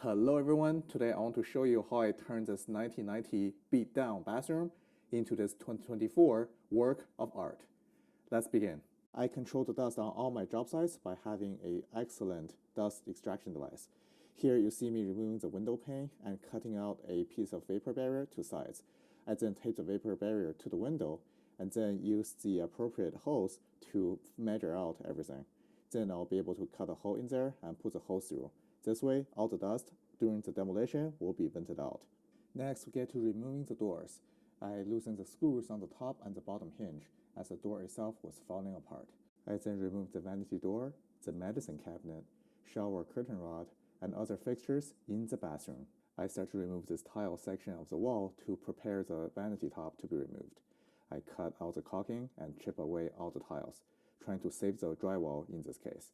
Hello everyone, today I want to show you how I turned this 1990 beat down bathroom into this 2024 work of art. Let's begin. I control the dust on all my job sites by having an excellent dust extraction device. Here you see me removing the window pane and cutting out a piece of vapor barrier to sides. I then tape the vapor barrier to the window and then use the appropriate hose to measure out everything. Then I'll be able to cut a hole in there and put the hose through. This way, all the dust during the demolition will be vented out. Next, we get to removing the doors. I loosened the screws on the top and the bottom hinge as the door itself was falling apart. I then removed the vanity door, the medicine cabinet, shower curtain rod, and other fixtures in the bathroom. I start to remove this tile section of the wall to prepare the vanity top to be removed. I cut out the caulking and chip away all the tiles, trying to save the drywall in this case.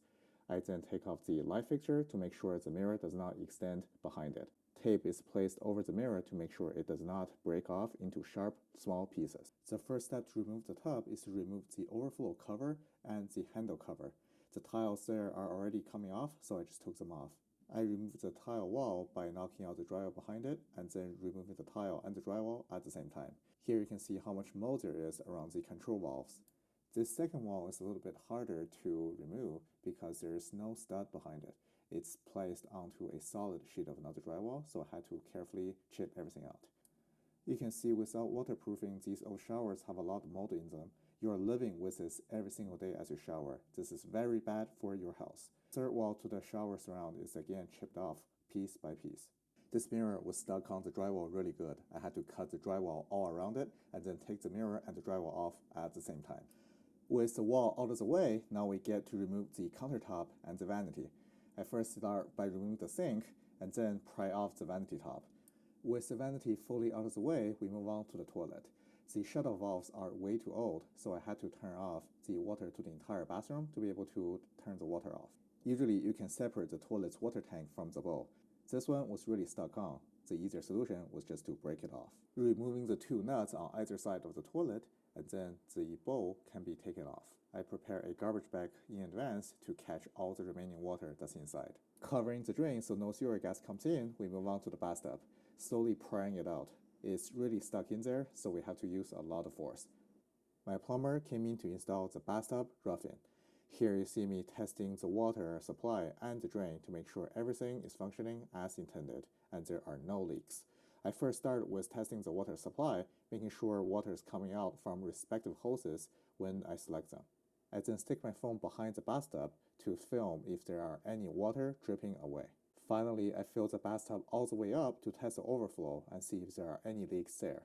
I then take off the light fixture to make sure the mirror does not extend behind it. Tape is placed over the mirror to make sure it does not break off into sharp, small pieces. The first step to remove the tub is to remove the overflow cover and the handle cover. The tiles there are already coming off, so I just took them off. I removed the tile wall by knocking out the drywall behind it and then removing the tile and the drywall at the same time. Here you can see how much mold there is around the control valves. This second wall is a little bit harder to remove because there is no stud behind it. It's placed onto a solid sheet of another drywall, so I had to carefully chip everything out. You can see without waterproofing, these old showers have a lot of mold in them. You are living with this every single day as you shower. This is very bad for your health. Third wall to the shower surround is again chipped off piece by piece. This mirror was stuck on the drywall really good. I had to cut the drywall all around it and then take the mirror and the drywall off at the same time. With the wall out of the way, now we get to remove the countertop and the vanity. I first start by removing the sink and then pry off the vanity top. With the vanity fully out of the way, we move on to the toilet. The shuttle valves are way too old, so I had to turn off the water to the entire bathroom to be able to turn the water off. Usually you can separate the toilet's water tank from the bowl. This one was really stuck on. The easier solution was just to break it off. Removing the two nuts on either side of the toilet, and then the bowl can be taken off. I prepare a garbage bag in advance to catch all the remaining water that's inside. Covering the drain so no sewer gas comes in, we move on to the bathtub, slowly prying it out. It's really stuck in there, so we have to use a lot of force. My plumber came in to install the bathtub rough-in. Here you see me testing the water supply and the drain to make sure everything is functioning as intended and there are no leaks. I first start with testing the water supply, making sure water is coming out from respective hoses when I select them. I then stick my phone behind the bathtub to film if there are any water dripping away. Finally, I fill the bathtub all the way up to test the overflow and see if there are any leaks there.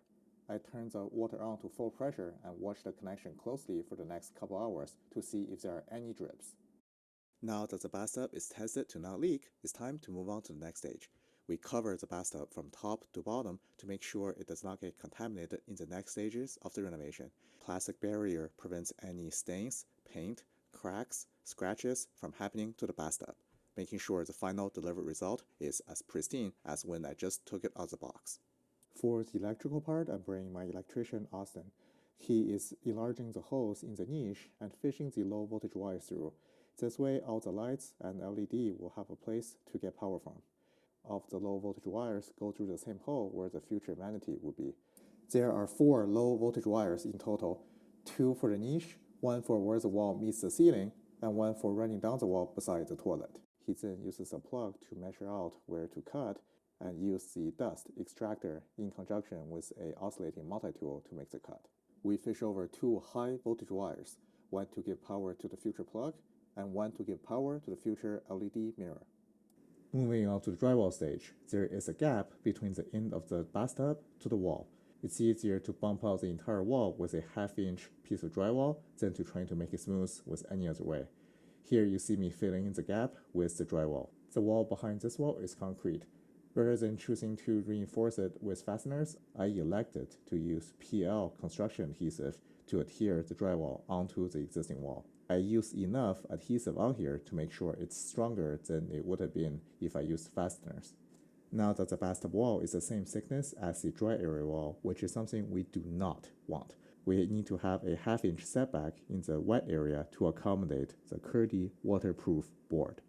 I turn the water on to full pressure and watch the connection closely for the next couple hours to see if there are any drips. Now that the bathtub is tested to not leak, it's time to move on to the next stage. We cover the bathtub from top to bottom to make sure it does not get contaminated in the next stages of the renovation. Plastic barrier prevents any stains, paint, cracks, scratches from happening to the bathtub, making sure the final delivered result is as pristine as when I just took it out of the box. For the electrical part, I'm bringing my electrician Austin. He is enlarging the holes in the niche and fishing the low voltage wires through. This way, all the lights and LED will have a place to get power from. Of the low voltage wires go through the same hole where the future vanity would be. There are 4 low voltage wires in total, 2 for the niche, 1 for where the wall meets the ceiling, and 1 for running down the wall beside the toilet. He then uses a plug to measure out where to cut and use the dust extractor in conjunction with an oscillating multi-tool to make the cut. We fish over 2 high voltage wires, 1 to give power to the future plug and 1 to give power to the future LED mirror. Moving on to the drywall stage, there is a gap between the end of the bathtub to the wall. It's easier to bump out the entire wall with a half-inch piece of drywall than to try to make it smooth with any other way. Here you see me filling in the gap with the drywall. The wall behind this wall is concrete. Rather than choosing to reinforce it with fasteners, I elected to use PL construction adhesive to adhere the drywall onto the existing wall. I used enough adhesive on here to make sure it's stronger than it would have been if I used fasteners. Now that the bathtub wall is the same thickness as the dry area wall, which is something we do not want. We need to have a half-inch setback in the wet area to accommodate the Curdy waterproof board.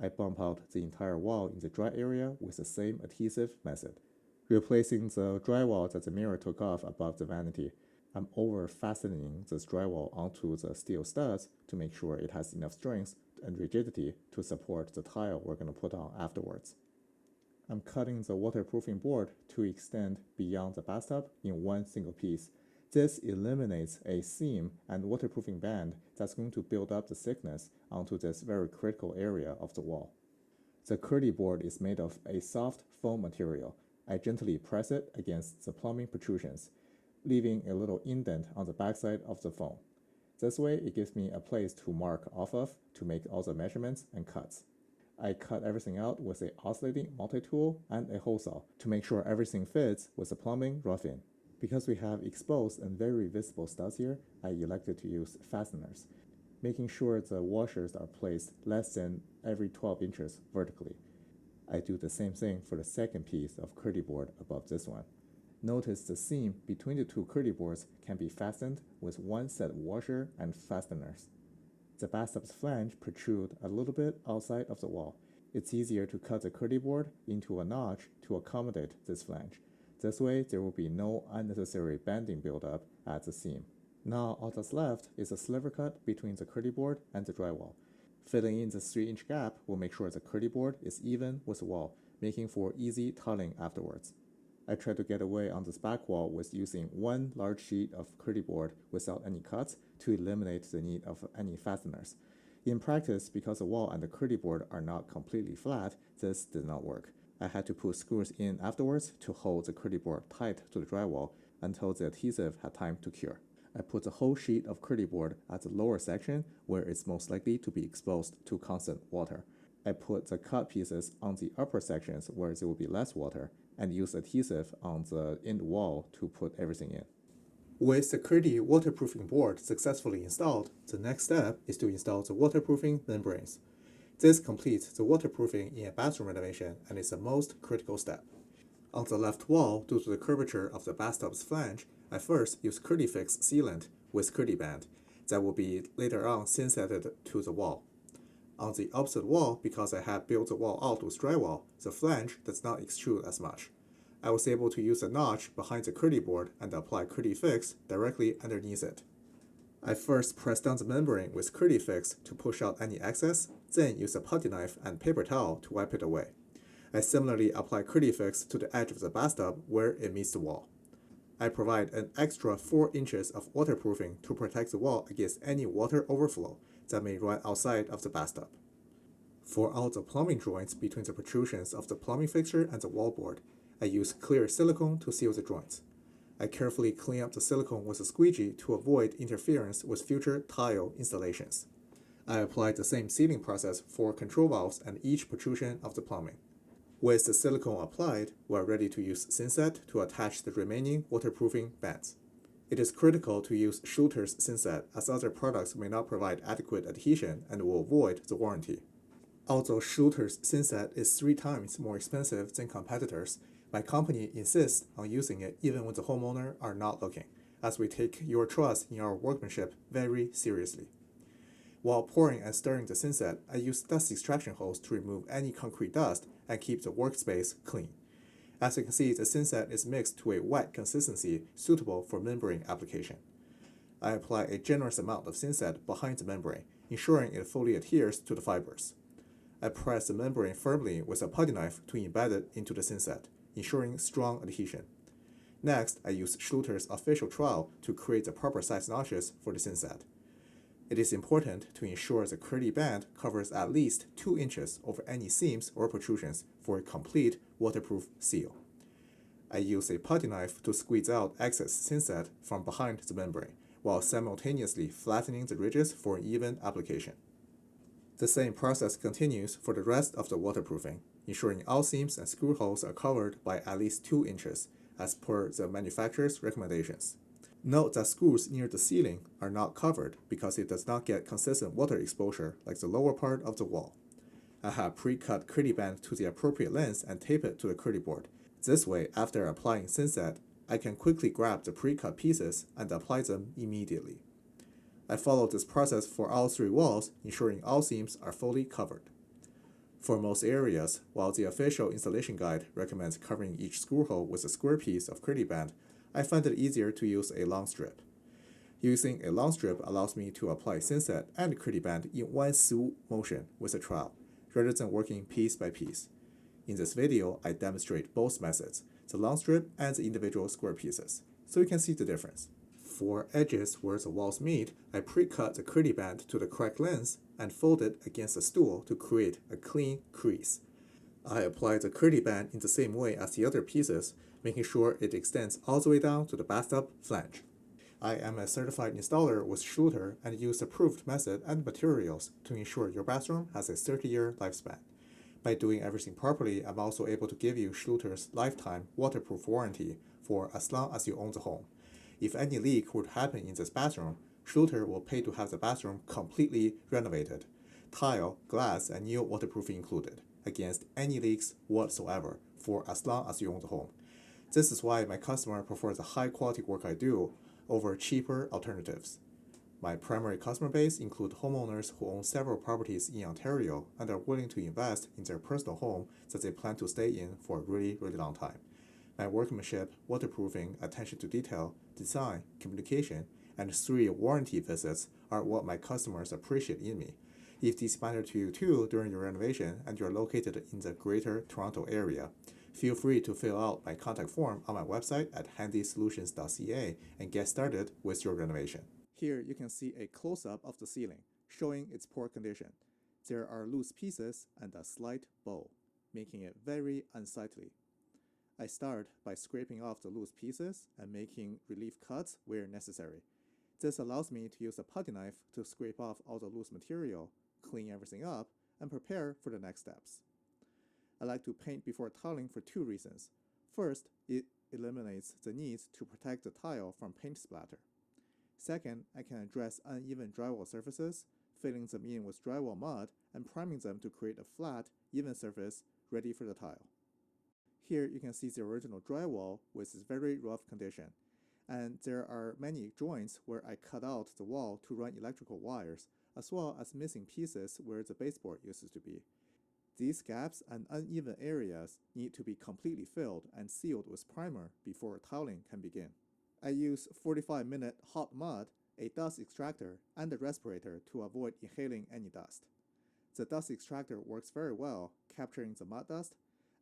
I bump out the entire wall in the dry area with the same adhesive method. Replacing the drywall that the mirror took off above the vanity, I'm over-fastening this drywall onto the steel studs to make sure it has enough strength and rigidity to support the tile we're going to put on afterwards. I'm cutting the waterproofing board to extend beyond the bathtub in one single piece. This eliminates a seam and waterproofing band that's going to build up the thickness onto this very critical area of the wall. The curdy board is made of a soft foam material. I gently press it against the plumbing protrusions, leaving a little indent on the backside of the foam. This way, it gives me a place to mark off of to make all the measurements and cuts. I cut everything out with an oscillating multi-tool and a hole saw to make sure everything fits with the plumbing rough-in. Because we have exposed and very visible studs here, I elected to use fasteners, making sure the washers are placed less than every 12 inches vertically. I do the same thing for the second piece of curdy board above this one. Notice the seam between the two curdy boards can be fastened with one set washer and fasteners. The bathtub's flange protrude a little bit outside of the wall. It's easier to cut the curdy board into a notch to accommodate this flange. This way, there will be no unnecessary banding buildup at the seam. Now, all that's left is a sliver cut between the curdy board and the drywall. Filling in the 3-inch gap will make sure the curdy board is even with the wall, making for easy tiling afterwards. I try to get away on this back wall with using one large sheet of curdy board without any cuts to eliminate the need of any fasteners. In practice, because the wall and the curdy board are not completely flat, this did not work. I had to put screws in afterwards to hold the curdy board tight to the drywall until the adhesive had time to cure. I put the whole sheet of curdy board at the lower section where it's most likely to be exposed to constant water. I put the cut pieces on the upper sections where there will be less water and use adhesive on the end wall to put everything in. With the curdy waterproofing board successfully installed, the next step is to install the waterproofing membranes. This completes the waterproofing in a bathroom renovation and is the most critical step. On the left wall, due to the curvature of the bathtub's flange, I first use Curdy Fix sealant with curdy band that will be later on thin-setted to the wall. On the opposite wall, because I had built the wall out with drywall, the flange does not extrude as much. I was able to use a notch behind the curdy board and apply Curdy Fix directly underneath it. I first press down the membrane with Curdy Fix to push out any excess, then use a putty knife and paper towel to wipe it away. I similarly apply Curdy Fix to the edge of the bathtub where it meets the wall. I provide an extra 4 inches of waterproofing to protect the wall against any water overflow that may run outside of the bathtub. For all the plumbing joints between the protrusions of the plumbing fixture and the wallboard, I use clear silicone to seal the joints. I carefully clean up the silicone with a squeegee to avoid interference with future tile installations. I apply the same sealing process for control valves and each protrusion of the plumbing. With the silicone applied, we are ready to use Thinset to attach the remaining waterproofing bands. It is critical to use Schluter's Thinset as other products may not provide adequate adhesion and will void the warranty. Although Schluter's Thinset is 3 times more expensive than competitors, my company insists on using it even when the homeowner are not looking, as we take your trust in our workmanship very seriously. While pouring and stirring the Thinset, I use dust extraction hose to remove any concrete dust and keep the workspace clean. As you can see, the Thinset is mixed to a wet consistency suitable for membrane application. I apply a generous amount of Thinset behind the membrane, ensuring it fully adheres to the fibers. I press the membrane firmly with a putty knife to embed it into the Thinset, ensuring strong adhesion. Next, I use Schluter's official trowel to create the proper size notches for the Thinset. It is important to ensure the curdy band covers at least 2 inches over any seams or protrusions for a complete waterproof seal. I use a putty knife to squeeze out excess Thinset from behind the membrane, while simultaneously flattening the ridges for an even application. The same process continues for the rest of the waterproofing, ensuring all seams and screw holes are covered by at least 2 inches, as per the manufacturer's recommendations. Note that screws near the ceiling are not covered because it does not get consistent water exposure like the lower part of the wall. I have pre-cut curdy band to the appropriate length and tape it to the curdy board. This way, after applying Thinset, I can quickly grab the pre-cut pieces and apply them immediately. I follow this process for all 3 walls, ensuring all seams are fully covered. For most areas, while the official installation guide recommends covering each screw hole with a square piece of acrylic band, I find it easier to use a long strip. Using a long strip allows me to apply thin set and acrylic band in one swoop motion with a trowel, rather than working piece by piece. In this video, I demonstrate both methods, the long strip and the individual square pieces, so you can see the difference. For edges where the walls meet, I pre-cut the acrylic band to the correct length and fold it against the stool to create a clean crease. I apply the acrylic band in the same way as the other pieces, making sure it extends all the way down to the bathtub flange. I am a certified installer with Schluter and use approved method and materials to ensure your bathroom has a 30-year lifespan. By doing everything properly, I'm also able to give you Schluter's lifetime waterproof warranty for as long as you own the home. If any leak would happen in this bathroom, Schluter will pay to have the bathroom completely renovated, tile, glass, and new waterproofing included, against any leaks whatsoever for as long as you own the home. This is why my customer prefers the high quality work I do over cheaper alternatives. My primary customer base include homeowners who own several properties in Ontario and are willing to invest in their personal home that they plan to stay in for a really long time. My workmanship, waterproofing, attention to detail, design, communication, and 3 warranty visits are what my customers appreciate in me. If these matter to you too during your renovation and you're located in the Greater Toronto area, feel free to fill out my contact form on my website at Handysolutions.ca and get started with your renovation. Here you can see a close-up of the ceiling, showing its poor condition. There are loose pieces and a slight bow, making it very unsightly. I start by scraping off the loose pieces and making relief cuts where necessary. This allows me to use a putty knife to scrape off all the loose material, clean everything up, and prepare for the next steps. I like to paint before tiling for 2 reasons. First, it eliminates the need to protect the tile from paint splatter. Second, I can address uneven drywall surfaces, filling them in with drywall mud and priming them to create a flat, even surface ready for the tile. Here you can see the original drywall with its very rough condition, and there are many joints where I cut out the wall to run electrical wires, as well as missing pieces where the baseboard used to be. These gaps and uneven areas need to be completely filled and sealed with primer before tiling can begin. I use 45-minute hot mud, a dust extractor, and a respirator to avoid inhaling any dust. The dust extractor works very well, capturing the mud dust.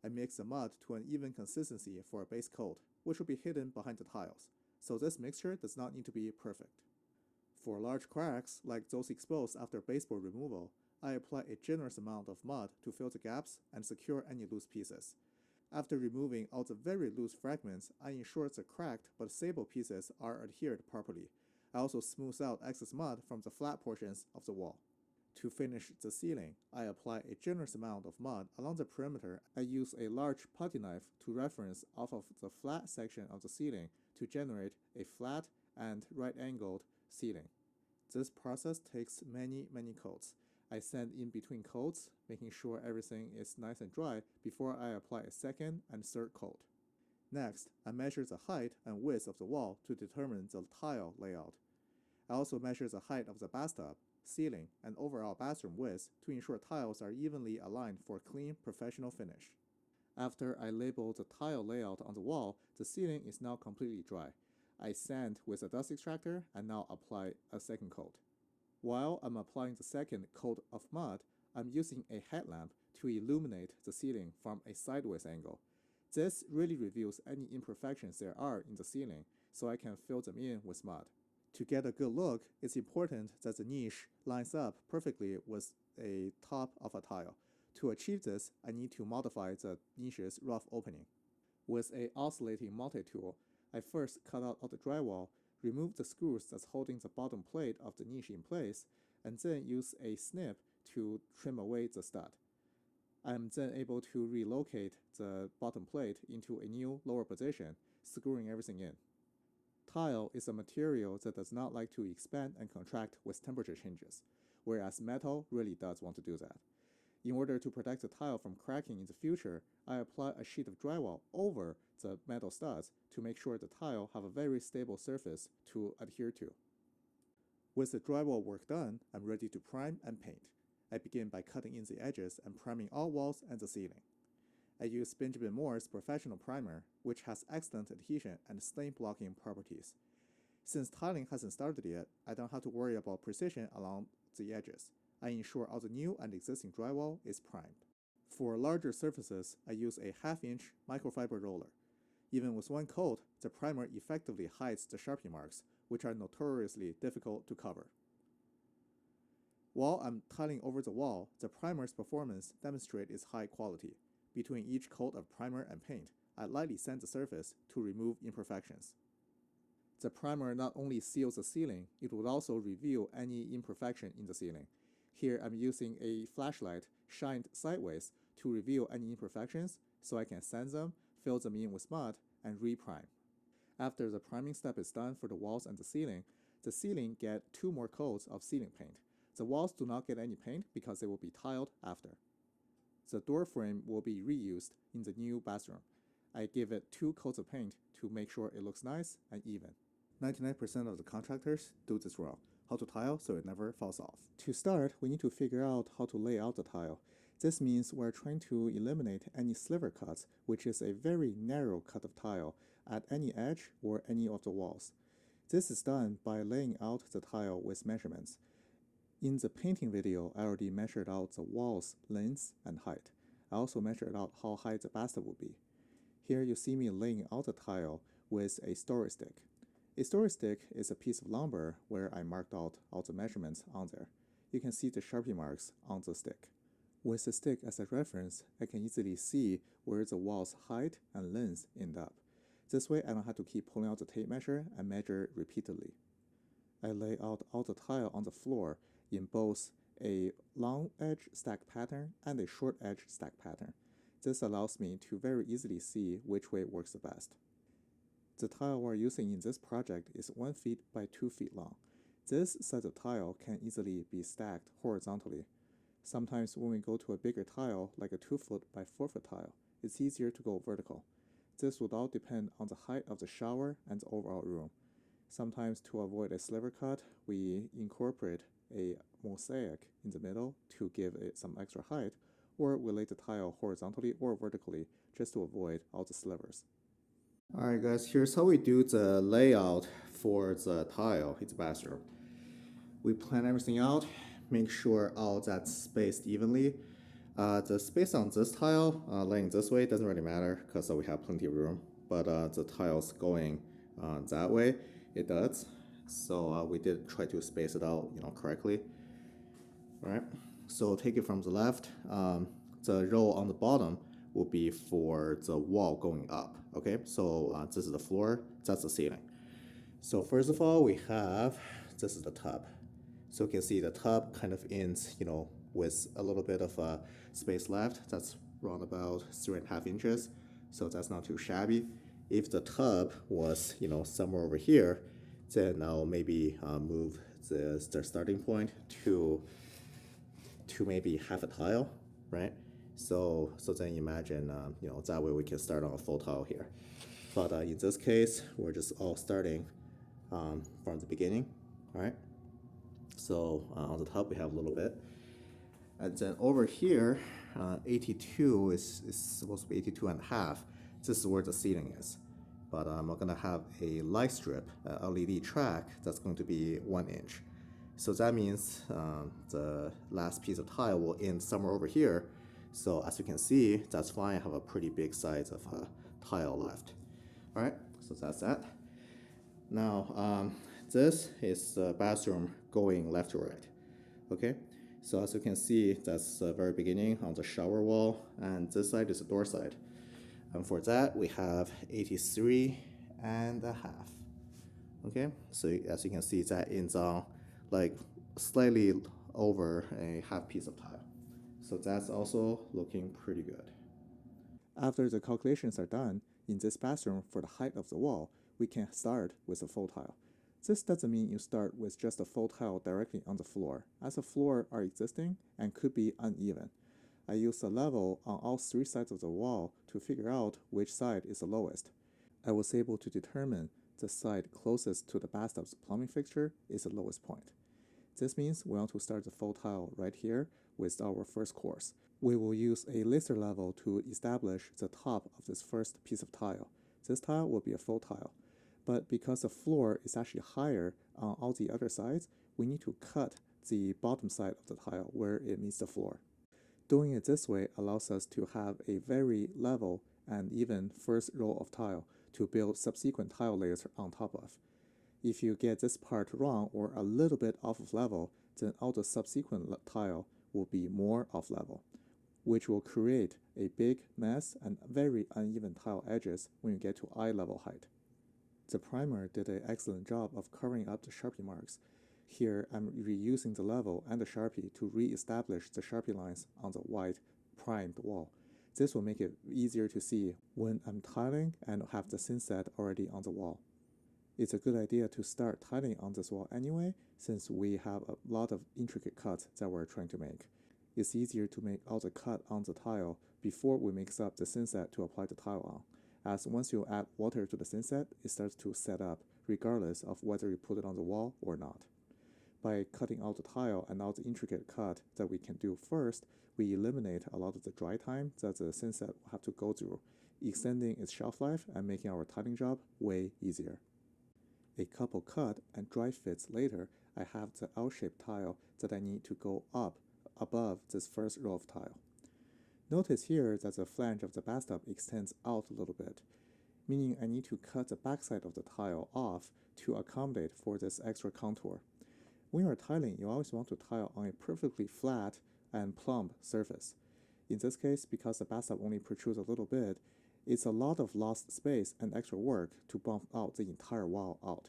I mix the mud to an even consistency for a base coat, which will be hidden behind the tiles, so this mixture does not need to be perfect. For large cracks, like those exposed after baseboard removal, I apply a generous amount of mud to fill the gaps and secure any loose pieces. After removing all the very loose fragments, I ensure the cracked but stable pieces are adhered properly. I also smooth out excess mud from the flat portions of the wall. To finish the ceiling, I apply a generous amount of mud along the perimeter. I use a large putty knife to reference off of the flat section of the ceiling to generate a flat and right-angled ceiling. This process takes many coats. I sand in between coats, making sure everything is nice and dry before I apply a second and third coat. Next, I measure the height and width of the wall to determine the tile layout. I also measure the height of the bathtub, ceiling, and overall bathroom width to ensure tiles are evenly aligned for a clean, professional finish. After I label the tile layout on the wall, the ceiling is now completely dry. I sand with a dust extractor and now apply a second coat. While I'm applying the second coat of mud, I'm using a headlamp to illuminate the ceiling from a sideways angle. This really reveals any imperfections there are in the ceiling, so I can fill them in with mud. To get a good look, it's important that the niche lines up perfectly with a top of a tile. To achieve this, I need to modify the niche's rough opening. With a oscillating multi-tool, I first cut out all the drywall, remove the screws that's holding the bottom plate of the niche in place, and then use a snip to trim away the stud. I'm then able to relocate the bottom plate into a new lower position, screwing everything in. Tile is a material that does not like to expand and contract with temperature changes, whereas metal really does want to do that. In order to protect the tile from cracking in the future, I apply a sheet of drywall over the metal studs to make sure the tile have a very stable surface to adhere to. With the drywall work done, I'm ready to prime and paint. I begin by cutting in the edges and priming all walls and the ceiling. I use Benjamin Moore's Professional Primer, which has excellent adhesion and stain blocking properties. Since tiling hasn't started yet, I don't have to worry about precision along the edges. I ensure all the new and existing drywall is primed. For larger surfaces, I use a half-inch microfiber roller. Even with one coat, the primer effectively hides the Sharpie marks, which are notoriously difficult to cover. While I'm tiling over the wall, the primer's performance demonstrates its high quality. Between each coat of primer and paint, I lightly sand the surface to remove imperfections. The primer not only seals the ceiling, it would also reveal any imperfection in the ceiling. Here I'm using a flashlight shined sideways to reveal any imperfections so I can sand them, fill them in with mud, and reprime. After the priming step is done for the walls and the ceiling get 2 more coats of ceiling paint. The walls do not get any paint because they will be tiled after. The door frame will be reused in the new bathroom. I give it 2 coats of paint to make sure it looks nice and even. 99% of the contractors do this wrong. How to tile so it never falls off. To start, we need to figure out how to lay out the tile. This means we're trying to eliminate any sliver cuts, which is a very narrow cut of tile at any edge or any of the walls. This is done by laying out the tile with measurements. In the painting video, I already measured out the wall's length and height. I also measured out how high the bathtub would be. Here you see me laying out the tile with a storage stick. A storage stick is a piece of lumber where I marked out all the measurements on there. You can see the Sharpie marks on the stick. With the stick as a reference, I can easily see where the wall's height and length end up. This way I don't have to keep pulling out the tape measure and measure repeatedly. I lay out all the tile on the floor in both a long edge stack pattern and a short edge stack pattern. This allows me to very easily see which way works the best. The tile we're using in this project is 1 feet by 2 feet long. This size of tile can easily be stacked horizontally. Sometimes when we go to a bigger tile, like a 2 foot by 4 foot tile, it's easier to go vertical. This would all depend on the height of the shower and the overall room. Sometimes to avoid a sliver cut, we incorporate a mosaic in the middle to give it some extra height, or we lay the tile horizontally or vertically just to avoid all the slivers. Alright guys, here's how we do the layout for the tile in the bathroom. We plan everything out, make sure all that's spaced evenly. The space on this tile, laying this way, doesn't really matter because we have plenty of room, but the tiles going that way, it does. So we did try to space it out, correctly. All right, so take it from the left. The row on the bottom will be for the wall going up. Okay, so this is the floor, that's the ceiling. So first of all, we have, this is the tub. So you can see the tub kind of ends, with a little bit of space left. That's around about 3.5 inches. So that's not too shabby. If the tub was, somewhere over here, then I'll maybe move the starting point to maybe half a tile, right? So then imagine, that way we can start on a full tile here. But in this case, we're just all starting from the beginning, all right? So on the top we have a little bit. And then over here, 82 is supposed to be 82.5. This is where the ceiling is. But I'm gonna have a light strip, LED track, that's going to be 1 inch. So that means the last piece of tile will end somewhere over here. So as you can see, that's fine. I have a pretty big size of tile left. All right, so that's that. Now, this is the bathroom going left to right. Okay, so as you can see, that's the very beginning on the shower wall, and this side is the door side. And for that, we have 83.5. Okay, so as you can see, that ends on like slightly over a half piece of tile. So that's also looking pretty good. After the calculations are done, in this bathroom for the height of the wall, we can start with a full tile. This doesn't mean you start with just a full tile directly on the floor, as the floor are existing and could be uneven. I use a level on all 3 sides of the wall to figure out which side is the lowest. I was able to determine the side closest to the bathtub's plumbing fixture is the lowest point. This means we want to start the full tile right here, with our first course. We will use a laser level to establish the top of this first piece of tile. This tile will be a full tile. But because the floor is actually higher on all the other sides, we need to cut the bottom side of the tile where it meets the floor. Doing it this way allows us to have a very level and even first row of tile to build subsequent tile layers on top of. If you get this part wrong or a little bit off of level, then all the subsequent tile will be more off level, which will create a big mess and very uneven tile edges when you get to eye level height. The primer did an excellent job of covering up the Sharpie marks. Here I'm reusing the level and the Sharpie to re-establish the Sharpie lines on the white primed wall. This will make it easier to see when I'm tiling and have the thin set already on the wall. It's a good idea to start tiling on this wall anyway, since we have a lot of intricate cuts that we're trying to make. It's easier to make all the cut on the tile before we mix up the thin set to apply the tile on, as once you add water to the thin set, it starts to set up regardless of whether you put it on the wall or not. By cutting out the tile and all the intricate cut that we can do first, we eliminate a lot of the dry time that the thin set will have to go through, extending its shelf life and making our tiling job way easier. A couple cut and dry fits later, I have the L-shaped tile that I need to go up above this first row of tile. Notice here that the flange of the bathtub extends out a little bit, meaning I need to cut the backside of the tile off to accommodate for this extra contour. When you're tiling, you always want to tile on a perfectly flat and plumb surface. In this case, because the bathtub only protrudes a little bit, it's a lot of lost space and extra work to bump out the entire wall out.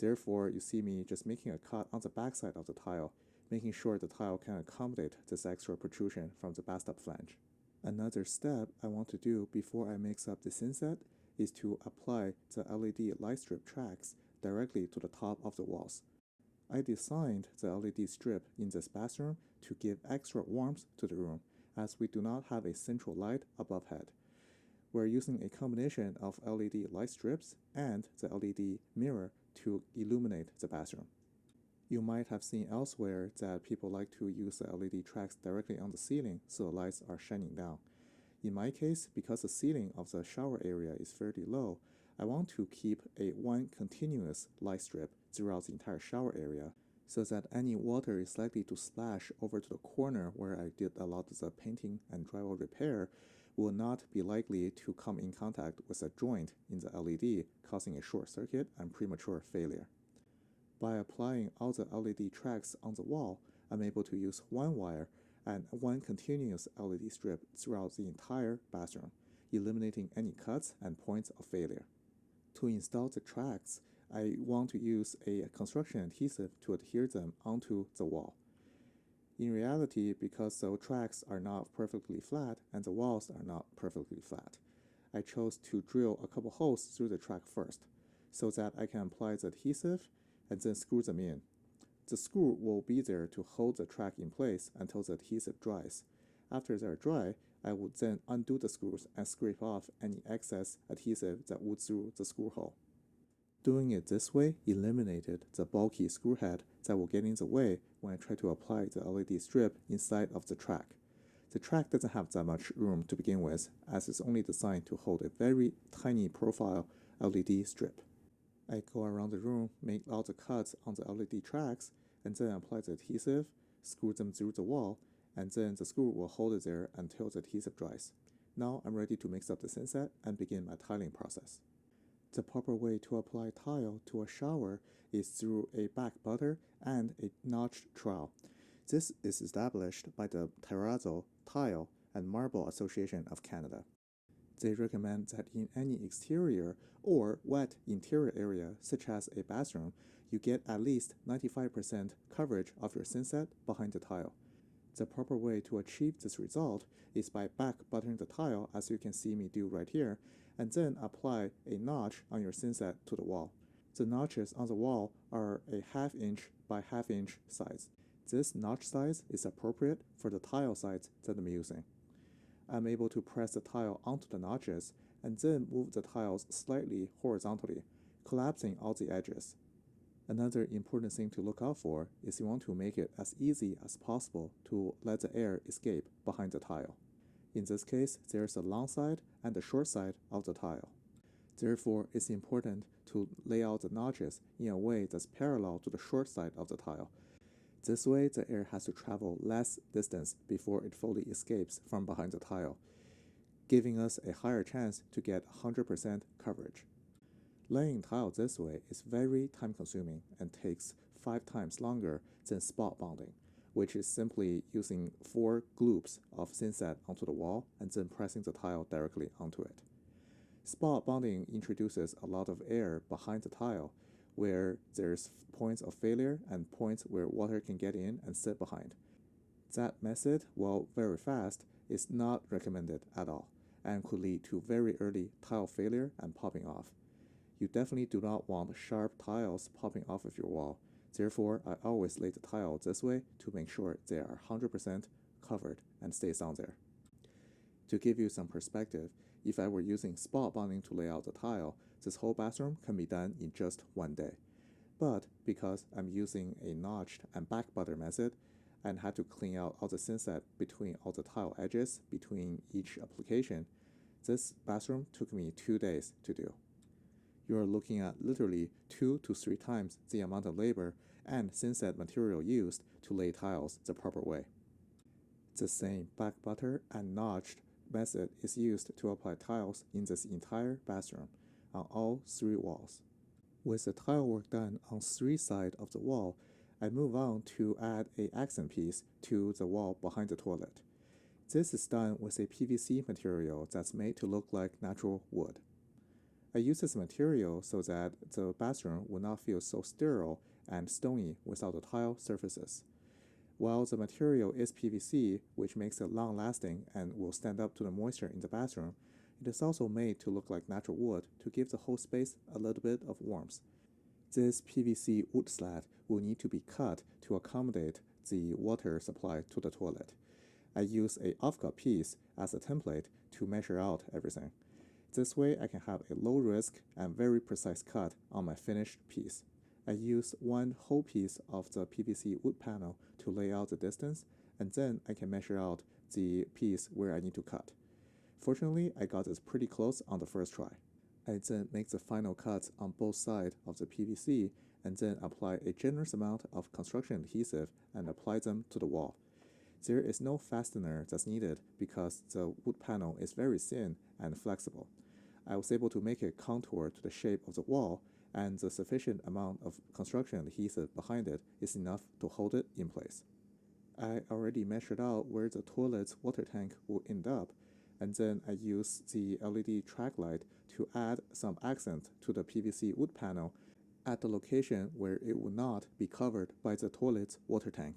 Therefore, you see me just making a cut on the backside of the tile, making sure the tile can accommodate this extra protrusion from the bathtub flange. Another step I want to do before I mix up the thin set is to apply the LED light strip tracks directly to the top of the walls. I designed the LED strip in this bathroom to give extra warmth to the room, as we do not have a central light above head. We're using a combination of LED light strips and the LED mirror to illuminate the bathroom. You might have seen elsewhere that people like to use the LED tracks directly on the ceiling so the lights are shining down. In my case, because the ceiling of the shower area is fairly low, I want to keep one continuous light strip throughout the entire shower area so that any water is likely to splash over to the corner where I did a lot of the painting and drywall repair will not be likely to come in contact with a joint in the LED, causing a short circuit and premature failure. By applying all the LED tracks on the wall, I'm able to use one wire and one continuous LED strip throughout the entire bathroom, eliminating any cuts and points of failure. To install the tracks, I want to use a construction adhesive to adhere them onto the wall. In reality, because the tracks are not perfectly flat and the walls are not perfectly flat, I chose to drill a couple holes through the track first, so that I can apply the adhesive and then screw them in. The screw will be there to hold the track in place until the adhesive dries. After they're dry, I would then undo the screws and scrape off any excess adhesive that would through the screw hole. Doing it this way eliminated the bulky screw head that will get in the way when I try to apply the LED strip inside of the track. The track doesn't have that much room to begin with, as it's only designed to hold a very tiny profile LED strip. I go around the room, make all the cuts on the LED tracks, and then apply the adhesive, screw them through the wall, and then the screw will hold it there until the adhesive dries. Now I'm ready to mix up the thin set and begin my tiling process. The proper way to apply tile to a shower is through a back butter and a notched trowel. This is established by the Terrazzo Tile and Marble Association of Canada. They recommend that in any exterior or wet interior area, such as a bathroom, you get at least 95% coverage of your thin set behind the tile. The proper way to achieve this result is by back buttering the tile, as you can see me do right here, and then apply a notch on your thin set to the wall. The notches on the wall are a 1/2 inch by 1/2 inch size. This notch size is appropriate for the tile size that I'm using. I'm able to press the tile onto the notches and then move the tiles slightly horizontally, collapsing all the edges. Another important thing to look out for is you want to make it as easy as possible to let the air escape behind the tile. In this case, there's a long side and a short side of the tile. Therefore, it's important to lay out the notches in a way that's parallel to the short side of the tile. This way, the air has to travel less distance before it fully escapes from behind the tile, giving us a higher chance to get 100% coverage. Laying tile this way is very time-consuming and takes 5 times longer than spot bonding, which is simply using 4 gloops of thinset onto the wall and then pressing the tile directly onto it. Spot bonding introduces a lot of air behind the tile, where there's points of failure and points where water can get in and sit behind. That method, while very fast, is not recommended at all and could lead to very early tile failure and popping off. You definitely do not want sharp tiles popping off of your wall. Therefore, I always lay the tile this way to make sure they are 100% covered and stays on there. To give you some perspective, if I were using spot bonding to lay out the tile, this whole bathroom can be done in just 1 day. But because I'm using a notched and back butter method, and had to clean out all the thinset between all the tile edges between each application, this bathroom took me 2 days to do. You are looking at literally 2 to 3 times the amount of labor and thinset material used to lay tiles the proper way. The same back butter and notched method is used to apply tiles in this entire bathroom on all 3 walls. With the tile work done on 3 sides of the wall, I move on to add an accent piece to the wall behind the toilet. This is done with a PVC material that's made to look like natural wood. I use this material so that the bathroom will not feel so sterile and stony without the tile surfaces. While the material is PVC, which makes it long-lasting and will stand up to the moisture in the bathroom, it is also made to look like natural wood to give the whole space a little bit of warmth. This PVC wood slat will need to be cut to accommodate the water supply to the toilet. I use a off-cut piece as a template to measure out everything. This way I can have a low-risk and very precise cut on my finished piece. I use 1 whole piece of the PVC wood panel to lay out the distance, and then I can measure out the piece where I need to cut. Fortunately, I got this pretty close on the first try. I then make the final cuts on both sides of the PVC and then apply a generous amount of construction adhesive and apply them to the wall. There is no fastener that's needed because the wood panel is very thin and flexible. I was able to make it contour to the shape of the wall, and the sufficient amount of construction adhesive behind it is enough to hold it in place. I already measured out where the toilet's water tank will end up, and then I use the LED track light to add some accent to the PVC wood panel at the location where it will not be covered by the toilet's water tank.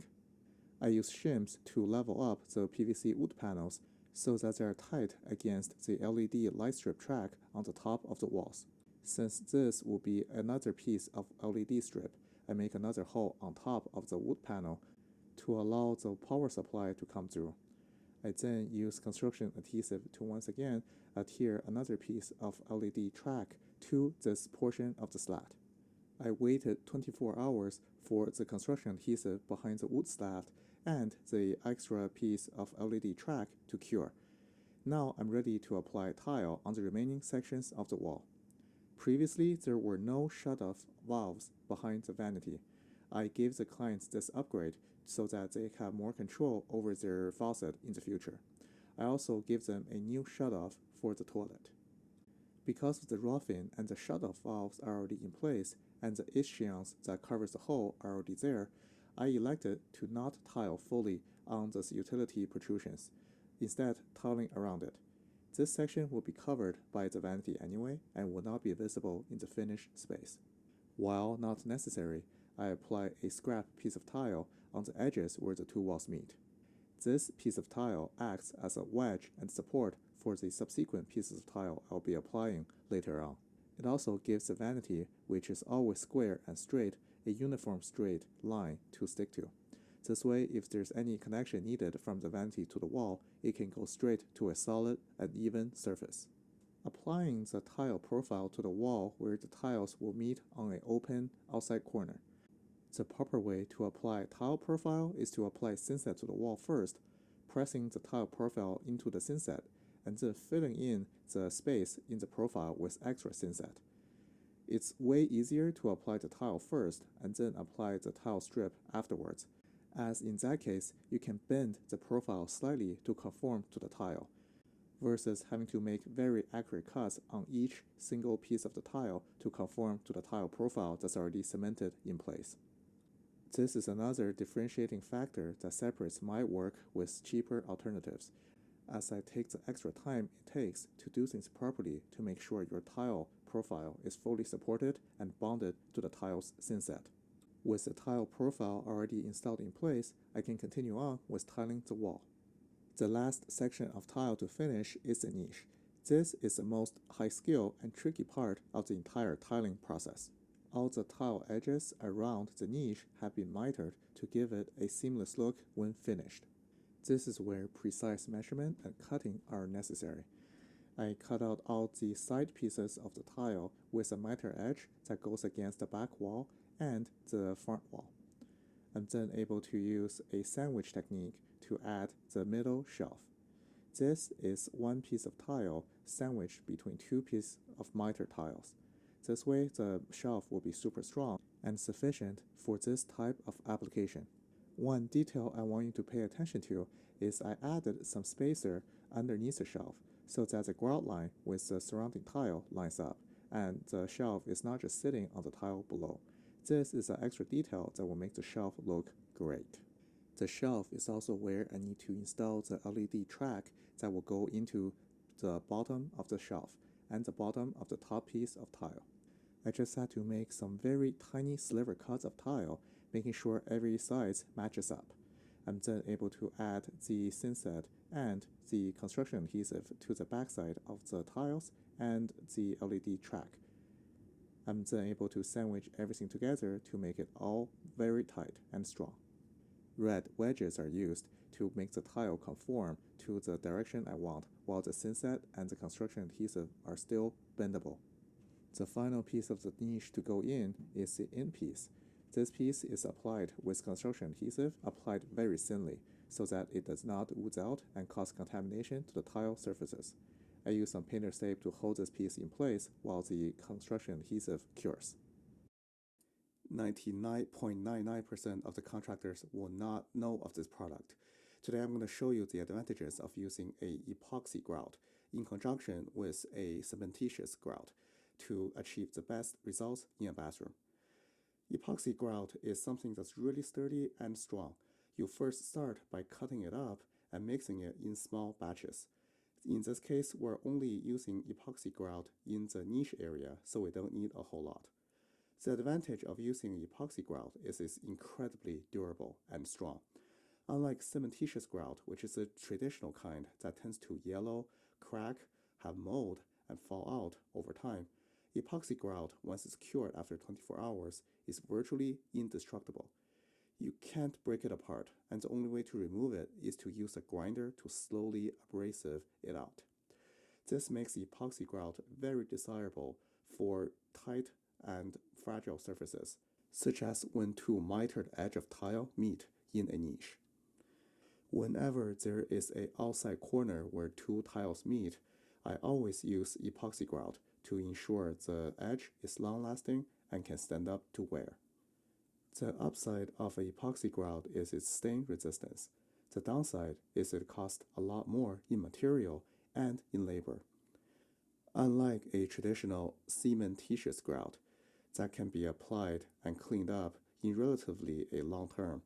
I use shims to level up the PVC wood panels so that they are tight against the LED light strip track on the top of the walls. Since this will be another piece of LED strip, I make another hole on top of the wood panel to allow the power supply to come through. I then use construction adhesive to once again adhere another piece of LED track to this portion of the slat. I waited 24 hours for the construction adhesive behind the wood slat and the extra piece of LED track to cure. Now I'm ready to apply tile on the remaining sections of the wall. Previously, there were no shut-off valves behind the vanity. I gave the clients this upgrade so that they have more control over their faucet in the future. I also give them a new shut-off for the toilet. Because the roughing and the shut-off valves are already in place and the ischions that covers the hole are already there, I elected to not tile fully on the utility protrusions, instead tiling around it. This section will be covered by the vanity anyway and will not be visible in the finished space. While not necessary, I apply a scrap piece of tile on the edges where the 2 walls meet. This piece of tile acts as a wedge and support for the subsequent pieces of tile I'll be applying later on. It also gives the vanity, which is always square and straight, a uniform straight line to stick to. This way, if there's any connection needed from the vanity to the wall, it can go straight to a solid and even surface. applying the tile profile to the wall where the tiles will meet on an open outside corner. The proper way to apply tile profile is to apply thinset to the wall first, pressing the tile profile into the thinset, and then filling in the space in the profile with extra thinset. It's way easier to apply the tile first and then apply the tile strip afterwards, as in that case, you can bend the profile slightly to conform to the tile, versus having to make very accurate cuts on each single piece of the tile to conform to the tile profile that's already cemented in place. This is another differentiating factor that separates my work with cheaper alternatives, as I take the extra time it takes to do things properly to make sure your tile profile is fully supported and bonded to the tile's thinset. With the tile profile already installed in place, I can continue on with tiling the wall. The last section of tile to finish is the niche. This is the most high-skill and tricky part of the entire tiling process. All the tile edges around the niche have been mitered to give it a seamless look when finished. This is where precise measurement and cutting are necessary. I cut out all the side pieces of the tile with a miter edge that goes against the back wall and the front wall. I'm then able to use a sandwich technique to add the middle shelf. This is one piece of tile sandwiched between two pieces of miter tiles. This way, the shelf will be super strong and sufficient for this type of application. One detail I want you to pay attention to is I added some spacer underneath the shelf so that the grout line with the surrounding tile lines up, and the shelf is not just sitting on the tile below. This is an extra detail that will make the shelf look great. The shelf is also where I need to install the LED track that will go into the bottom of the shelf and the bottom of the top piece of tile. I just had to make some very tiny sliver cuts of tile, making sure every size matches up. I'm then able to add the thinset and the construction adhesive to the backside of the tiles and the LED track. I'm then able to sandwich everything together to make it all very tight and strong. Red wedges are used to make the tile conform to the direction I want, while the thinset and the construction adhesive are still bendable. The final piece of the niche to go in is the end piece. This piece is applied with construction adhesive applied very thinly so that it does not ooze out and cause contamination to the tile surfaces. I use some painter's tape to hold this piece in place while the construction adhesive cures. 99.99% of the contractors will not know of this product. Today I'm going to show you the advantages of using a epoxy grout in conjunction with a cementitious grout to achieve the best results in a bathroom. Epoxy grout is something that's really sturdy and strong. You first start by cutting it up and mixing it in small batches. In this case, we're only using epoxy grout in the niche area, so we don't need a whole lot. The advantage of using epoxy grout is it's incredibly durable and strong. Unlike cementitious grout, which is a traditional kind that tends to yellow, crack, have mold, and fall out over time, epoxy grout, once it's cured after 24 hours, is virtually indestructible. You can't break it apart, and the only way to remove it is to use a grinder to slowly abrasive it out. This makes epoxy grout very desirable for tight and fragile surfaces, such as when two mitered edge of tile meet in a niche. Whenever there is an outside corner where two tiles meet, I always use epoxy grout to ensure the edge is long-lasting and can stand up to wear. The upside of an epoxy grout is its stain resistance. The downside is it costs a lot more in material and in labor. Unlike a traditional cementitious grout that can be applied and cleaned up in relatively a long term,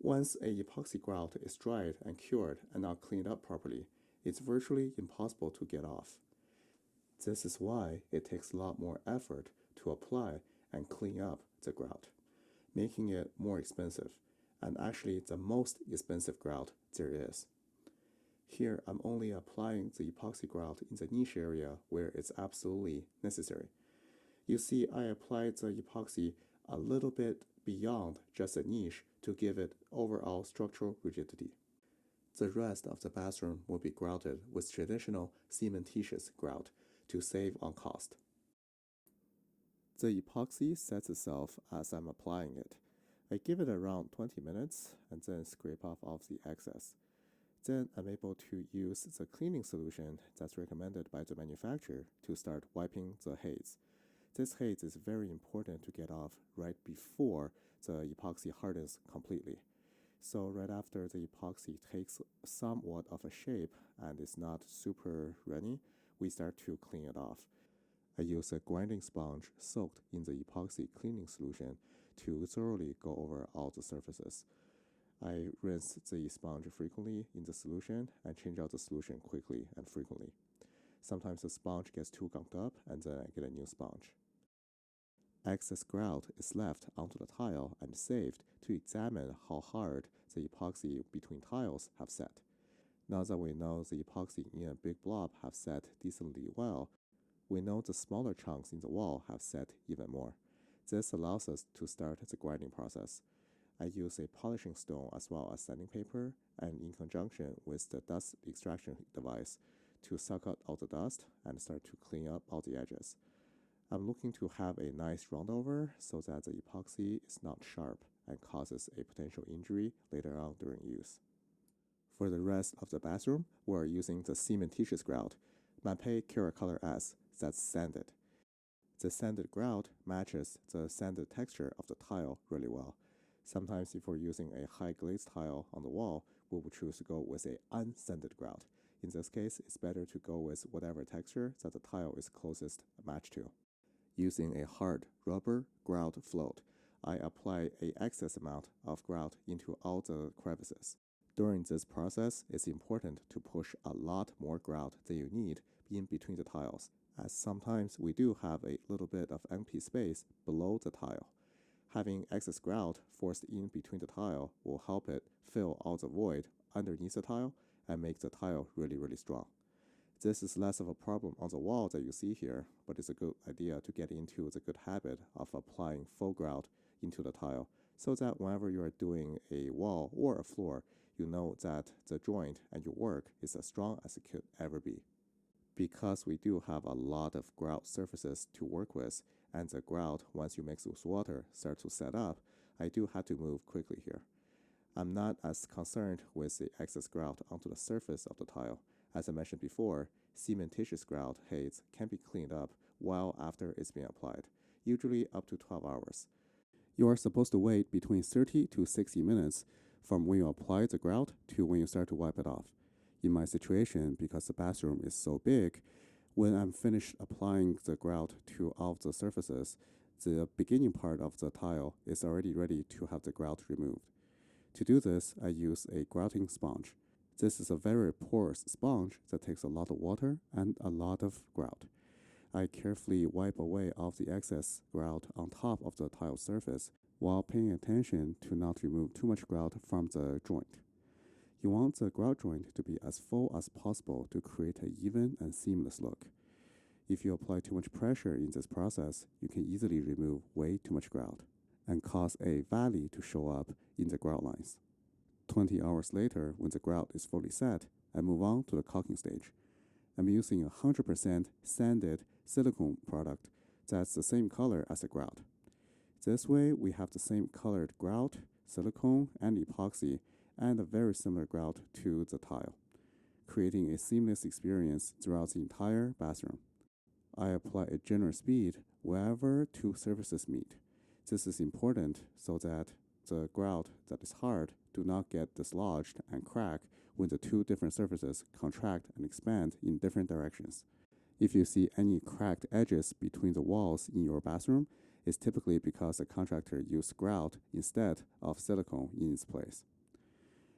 once a epoxy grout is dried and cured and not cleaned up properly, it's virtually impossible to get off. This is why it takes a lot more effort to apply and clean up the grout, making it more expensive, and actually the most expensive grout there is. Here I'm only applying the epoxy grout in the niche area where it's absolutely necessary. You see, I applied the epoxy a little bit beyond just a niche to give it overall structural rigidity. The rest of the bathroom will be grouted with traditional cementitious grout to save on cost. The epoxy sets itself as I'm applying it. I give it around 20 minutes and then scrape off all the excess. Then I'm able to use the cleaning solution that's recommended by the manufacturer to start wiping the haze. This haze is very important to get off right before the epoxy hardens completely. So right after the epoxy takes somewhat of a shape and is not super runny, we start to clean it off. I use a grinding sponge soaked in the epoxy cleaning solution to thoroughly go over all the surfaces. I rinse the sponge frequently in the solution and change out the solution quickly and frequently. Sometimes the sponge gets too gunked up and then I get a new sponge. Excess grout is left onto the tile and saved to examine how hard the epoxy between tiles have set. Now that we know the epoxy in a big blob have set decently well, we know the smaller chunks in the wall have set even more. This allows us to start the grinding process. I use a polishing stone as well as sanding paper and in conjunction with the dust extraction device to suck out all the dust and start to clean up all the edges. I'm looking to have a nice round over so that the epoxy is not sharp and causes a potential injury later on during use. For the rest of the bathroom, we're using the cementitious grout, Mapei Curacolor S, that's sanded. The sanded grout matches the sanded texture of the tile really well. Sometimes if we're using a high glaze tile on the wall, we will choose to go with a unsanded grout. In this case, it's better to go with whatever texture that the tile is closest matched to. Using a hard rubber grout float, I apply an excess amount of grout into all the crevices. During this process, it's important to push a lot more grout than you need in between the tiles, as sometimes we do have a little bit of empty space below the tile. Having excess grout forced in between the tile will help it fill all the void underneath the tile and make the tile really strong. This is less of a problem on the wall that you see here, but it's a good idea to get into the good habit of applying full grout into the tile so that whenever you are doing a wall or a floor, you know that the joint and your work is as strong as it could ever be. Because we do have a lot of grout surfaces to work with, and the grout, once you mix with water, starts to set up, I do have to move quickly here. I'm not as concerned with the excess grout onto the surface of the tile. As I mentioned before, cementitious grout haze can be cleaned up well after it's been applied, usually up to 12 hours. You are supposed to wait between 30 to 60 minutes from when you apply the grout to when you start to wipe it off. In my situation, because the bathroom is so big, when I'm finished applying the grout to all of the surfaces, the beginning part of the tile is already ready to have the grout removed. To do this, I use a grouting sponge. This is a very porous sponge that takes a lot of water and a lot of grout. I carefully wipe away all the excess grout on top of the tile surface while paying attention to not remove too much grout from the joint. You want the grout joint to be as full as possible to create an even and seamless look. If you apply too much pressure in this process, you can easily remove way too much grout and cause a valley to show up in the grout lines. 20 hours later, when the grout is fully set, I move on to the caulking stage. I'm using a 100% sanded silicone product that's the same color as the grout. This way, we have the same colored grout, silicone, and epoxy, and a very similar grout to the tile, creating a seamless experience throughout the entire bathroom. I apply a generous speed wherever two surfaces meet. This is important so that the grout that is hard do not get dislodged and crack when the two different surfaces contract and expand in different directions. If you see any cracked edges between the walls in your bathroom, it's typically because the contractor used grout instead of silicone in its place.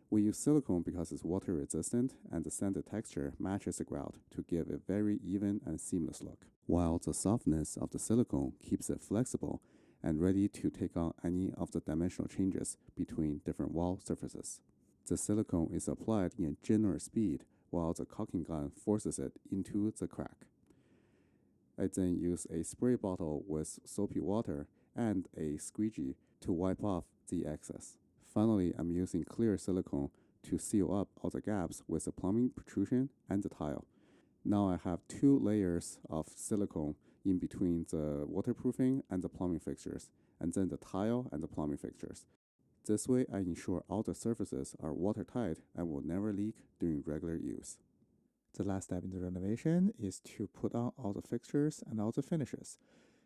We use silicone because it's water resistant and the sanded texture matches the grout to give a very even and seamless look, while the softness of the silicone keeps it flexible and ready to take on any of the dimensional changes between different wall surfaces. The silicone is applied in a generous speed while the caulking gun forces it into the crack. I then use a spray bottle with soapy water and a squeegee to wipe off the excess. Finally, I'm using clear silicone to seal up all the gaps with the plumbing protrusion and the tile. Now I have 2 layers of silicone in between the waterproofing and the plumbing fixtures, and then the tile and the plumbing fixtures. This way I ensure all the surfaces are watertight and will never leak during regular use. The last step in the renovation is to put on all the fixtures and all the finishes.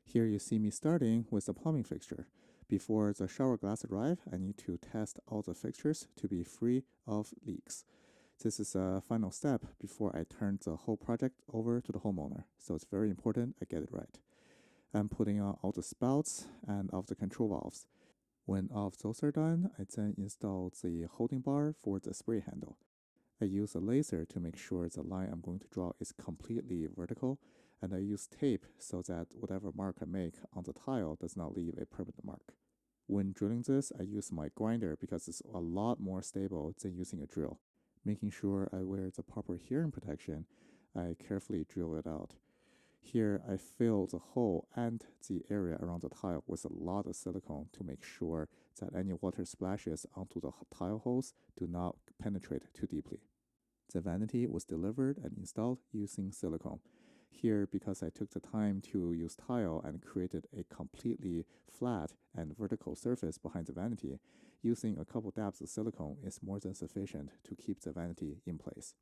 Here you see me starting with the plumbing fixture. Before the shower glass arrive, I need to test all the fixtures to be free of leaks. This is a final step before I turn the whole project over to the homeowner, so it's very important I get it right. I'm putting on all the spouts and all the control valves. When all of those are done, I then install the holding bar for the spray handle. I use a laser to make sure the line I'm going to draw is completely vertical, and I use tape so that whatever mark I make on the tile does not leave a permanent mark. When drilling this, I use my grinder because it's a lot more stable than using a drill. Making sure I wear the proper hearing protection, I carefully drill it out. Here I fill the hole and the area around the tile with a lot of silicone to make sure that any water splashes onto the tile holes do not penetrate too deeply. The vanity was delivered and installed using silicone. Here, because I took the time to use tile and created a completely flat and vertical surface behind the vanity, using a couple dabs of silicone is more than sufficient to keep the vanity in place.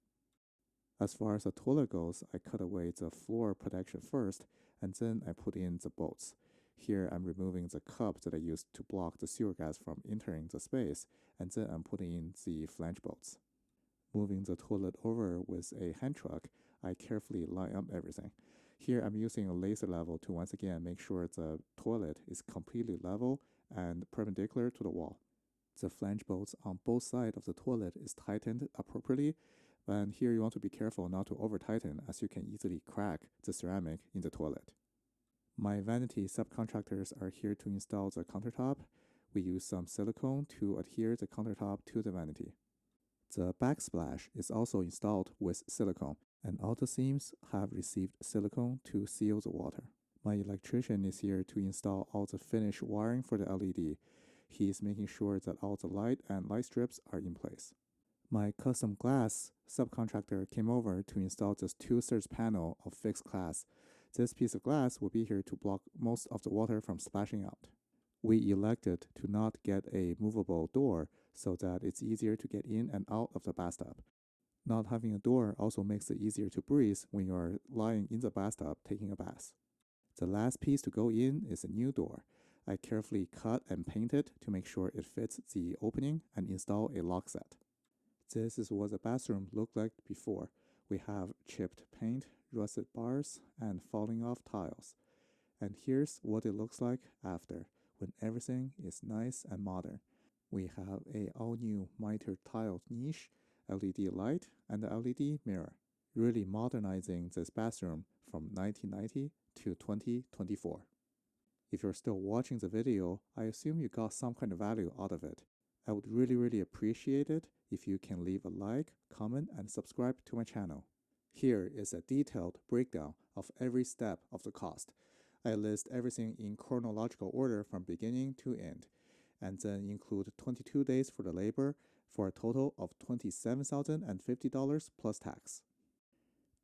As far as the toilet goes, I cut away the floor protection first, and then I put in the bolts. Here I'm removing the cup that I used to block the sewer gas from entering the space, and then I'm putting in the flange bolts. Moving the toilet over with a hand truck, I carefully line up everything. Here I'm using a laser level to once again make sure the toilet is completely level and perpendicular to the wall. The flange bolts on both sides of the toilet is tightened appropriately, and here you want to be careful not to over tighten as you can easily crack the ceramic in the toilet. My vanity subcontractors are here to install the countertop. We use some silicone to adhere the countertop to the vanity. The backsplash is also installed with silicone, and all the seams have received silicone to seal the water. My electrician is here to install all the finished wiring for the LED. He is making sure that all the light and light strips are in place. My custom glass subcontractor came over to install this 2/3 panel of fixed glass. This piece of glass will be here to block most of the water from splashing out. We elected to not get a movable door so that it's easier to get in and out of the bathtub. Not having a door also makes it easier to breathe when you are lying in the bathtub taking a bath. The last piece to go in is a new door. I carefully cut and painted to make sure it fits the opening and install a lock set. This is what the bathroom looked like before. We have chipped paint, rusted bars, and falling off tiles. And here's what it looks like after, when everything is nice and modern. We have a all-new Mitred-Tile Niche, LED light, and the LED mirror, really modernizing this bathroom from 1990 to 2024. If you're still watching the video, I assume you got some kind of value out of it. I would really appreciate it if you can leave a like, comment, and subscribe to my channel. Here is a detailed breakdown of every step of the cost. I list everything in chronological order from beginning to end, and then include 22 days for the labor for a total of $27,050 plus tax.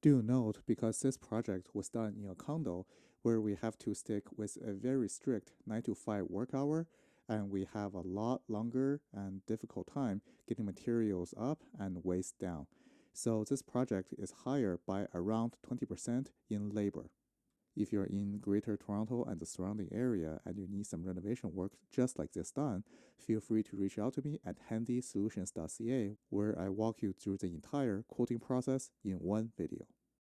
Do note, because this project was done in a condo where we have to stick with a very strict 9 to 5 work hour, and we have a lot longer and difficult time getting materials up and waste down. So this project is higher by around 20% in labor. If you're in Greater Toronto and the surrounding area and you need some renovation work just like this done, feel free to reach out to me at Handysolutions.ca, where I walk you through the entire quoting process in one video.